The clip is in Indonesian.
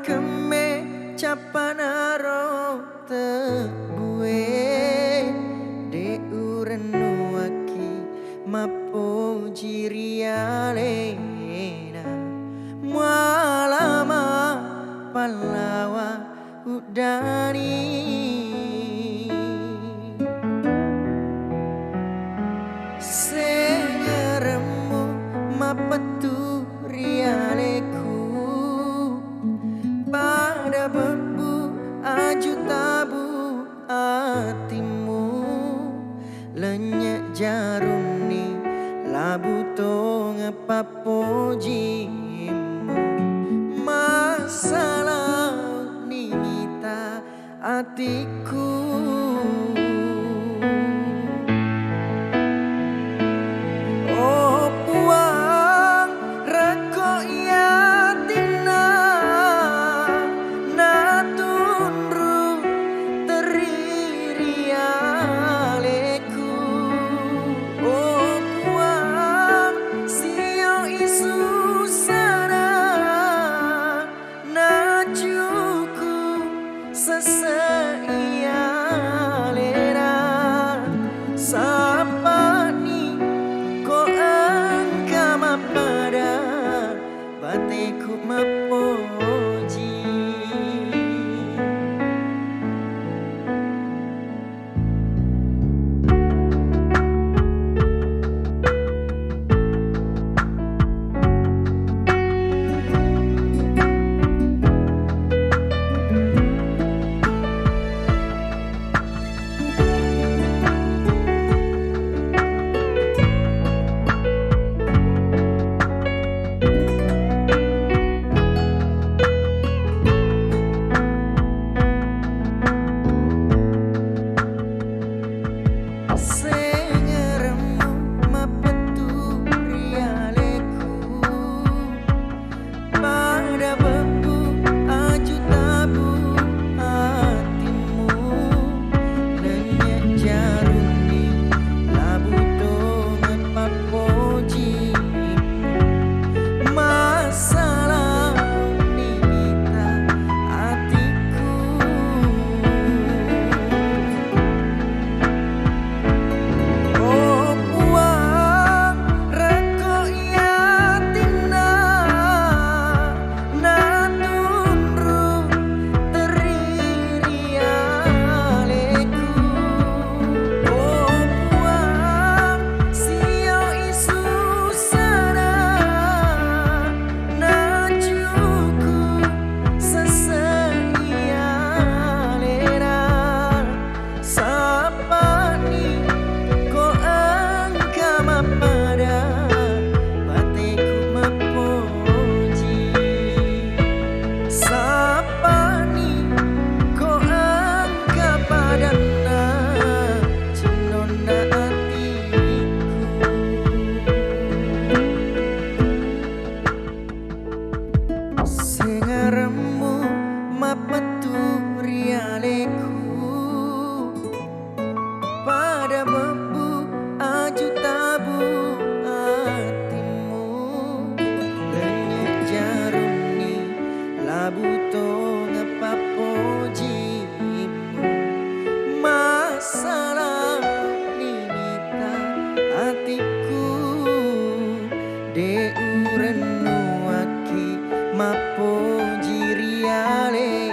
keme capanaro tebuwe de urenu aki mapo jirialena malama palawa udani sengeremu mapetu rialeku pada bebu aju tabu hatimu lenyek jarum ni labu tong papojimu masalah nimita hatiku bateku mapoji sengeremu mapetu rialeku pada bebu aju tabu hatimu lenyek jarum ni labu tong papojimu masalah nimita hatiku de urenu aki mapo jiriale